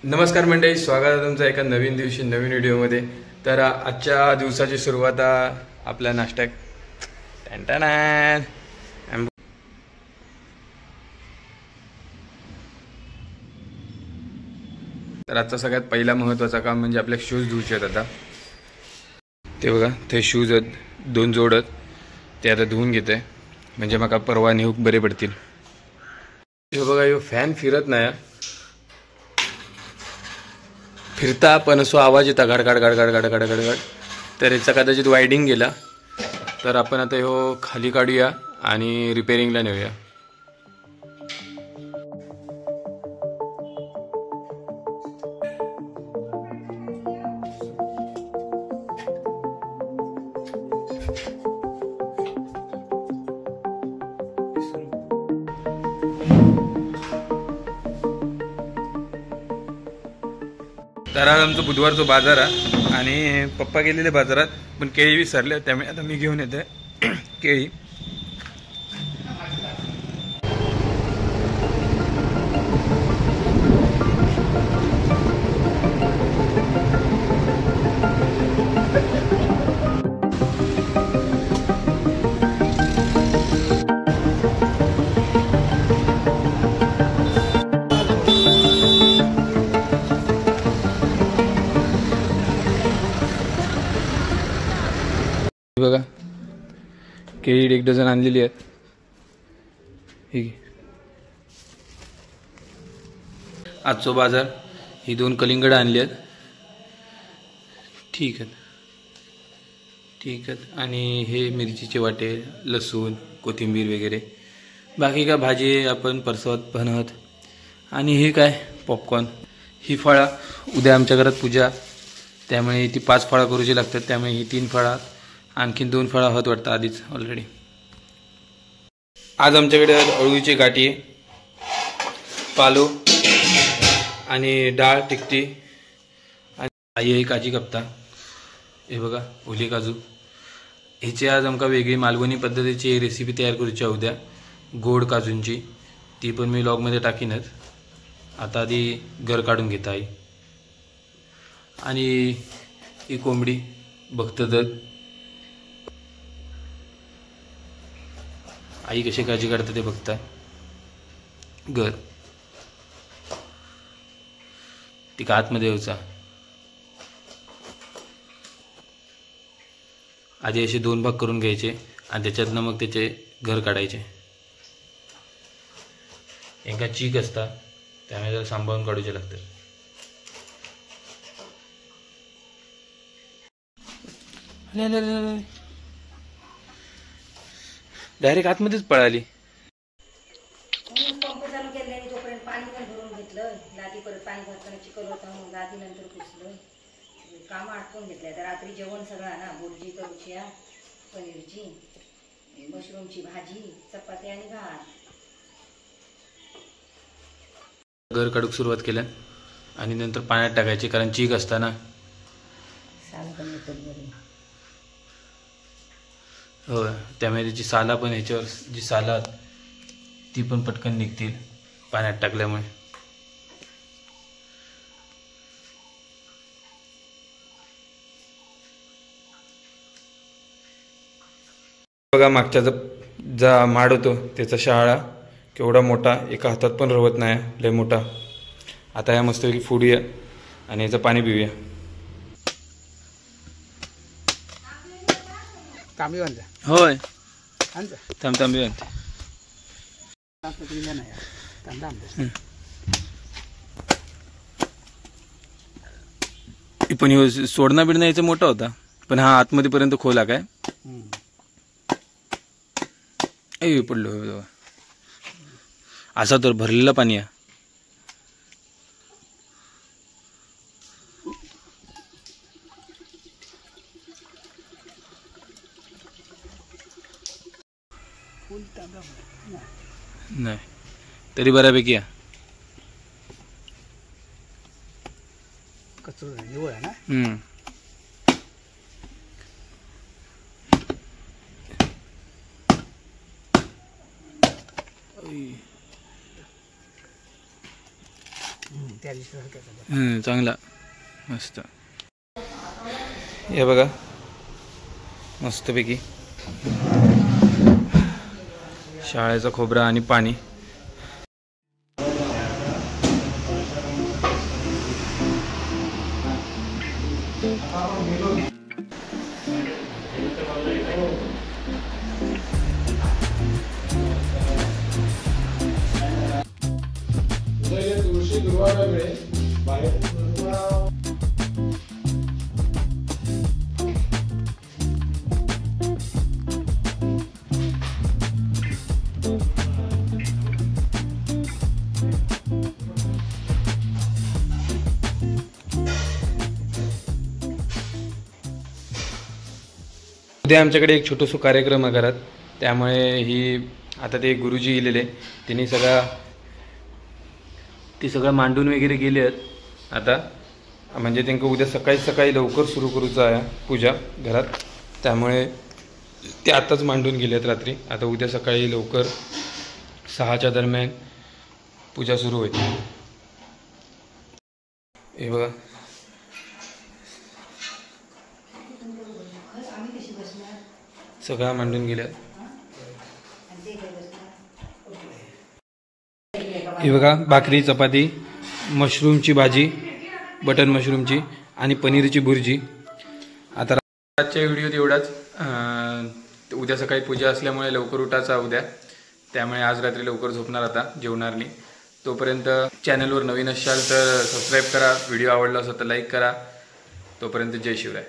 नमस्कार मंडळी, स्वागत आहे तुमचं एका नवीन दिवशी नवीन व्हिडिओमध्ये। तर आजच्या दिवसाची सुरुवात आपल्या नाश्त्यात तर आजचा सगळ्यात पहिला महत्त्वाचा काम म्हणजे आपले शूज धुवायचे आहेत। आता ते बघा, ते शूज आहेत 2 जोड आहेत, ते आता धुवून घेते म्हणजे मका परवा नेऊक बरे पडतील। हे बघा, यो फॅन फिरत नाही, फिरता पण असो आवाज येता गाड गाड गाड गाड गाड गाड गाड गाड। तर याचा कदाचित वायडिंग गेला, तर आपण आता ह्यो खाली काढूया आणि रिपेअरिंगला नेऊया। तर आज आमचं बुधवारचं बाजार आहे आणि पप्पा गेलेले बाजारात, पण केळी विसरले, त्यामुळे आता मी घेऊन येते केळी। बघा, केळी 1 डझन आणलेली आहेत। ही आजचा बाजार, ही 2 कलिंगड आणली आहेत। ठीक आहेत। आणि हे मिरचीचे वाटे, लसूण, कोथिंबीर वगैरे, बाकी काय भाजी आपण परसवत बनवत। आणि हे काय पॉपकॉर्न। ही फळं, उद्या आमच्या घरात पूजा, त्यामुळे ती 5 फळं करूची लागतात, त्यामुळे ही 3 फळं, आणखीन 2 फळं होत वाटतं आधीच ऑलरेडी। आज आमच्याकडे अळूची गाठी, पालो आणि डाळ तिखटी, आणि आई आहे काजी कप्ता। हे बघा ओली काजू, ह्याची आज आमका वेगळी मालवणी पद्धतीची रेसिपी तयार करूची आहे उद्या, गोड काजूंची। ती पण मी व्लॉगमध्ये टाकीनच। आता आधी घर काढून घेता आई। आणि ही कोंबडी बघतं तर आई कशी काळजी काढते ते बघता। घर ती का आतमध्ये यायचा, आधी असे 2 भाग करून घ्यायचे आणि त्याच्यातनं मग त्याचे घर काढायचे। एका चीक असता, त्यामुळे जरा सांभाळून काढूचे लागतात। डायरेक्ट आतमध्येच पळाली। पंप चालू केल्याने जोपर्यंत पाणी पण भरून घेतलं, लादी परत पाणी भरताना चिखल होता, मग लादी नंतर पुसलं, काम आटपून घेतलं। तर रात्री जेवण सगळं ना, बुर्जी करूची, पनीरची, मशरूमची भाजी, चपाती आणि भात। घर काढूक सुरुवात केल्या आणि नंतर पाण्यात टाकायचे, कारण चीक असताना साल पण येतात बरी। हो, त्यामुळे त्याची साला पण, ह्याच्यावर जी साला ती पण पटकन निघतील पाण्यात टाकल्यामुळे। बघा, मागच्या जा माड होतो त्याचा शहाळा केवढा मोठा, एका हातात पण रवत नाही, लय मोठा। आता या मस्तपैकी फोडूया आणि याचं पाणी पिऊया। तांबी बांधा, होय आणजा तांबी आणते। पण ह्यो सोडणा बिडणा याचा मोठा होता, पण हा आतमध्ये पर्यंत खोला काय पडलो असा तर भरलेला पाणी आहे। नाही तरी बऱ्यापैकी आहे। कचरा निवळ आहे ना। त्या दिवशी चांगला मस्त. हे बघा मस्तपैकी शाळेचा खोबरा आणि पाणी. उद्या आमच्याकडे एक छोटंसं कार्यक्रम आहे घरात, त्यामुळे ही आता ते गुरुजी इलेले त्यांनी सगळं मांडून वगैरे गेले आहेत आता. म्हणजे त्यांना उद्या सकाळी लवकर सुरू करूचं आहे पूजा घरात, त्यामुळे ते आताच मांडून गेले आहेत रात्री. आता उद्या सकाळी लवकर 6च्या दरम्यान पूजा सुरू होईल. हे बघा सगळं मांडून गेल्या. हे बघा भाकरी, चपाती, मशरूमची भाजी, बटन मशरूमची आणि पनीरची भुर्जी. आता आजच्या व्हिडिओत एवढाच. उद्या सकाळी पूजा असल्यामुळे लवकर उठायचा उद्या, त्यामुळे आज रात्री लवकर झोपणार, आता जेवणार नाही. तोपर्यंत चॅनलवर नवीन असाल तर सबस्क्राईब करा, व्हिडिओ आवडला असेल तर लाईक करा. तोपर्यंत जय शिवराय.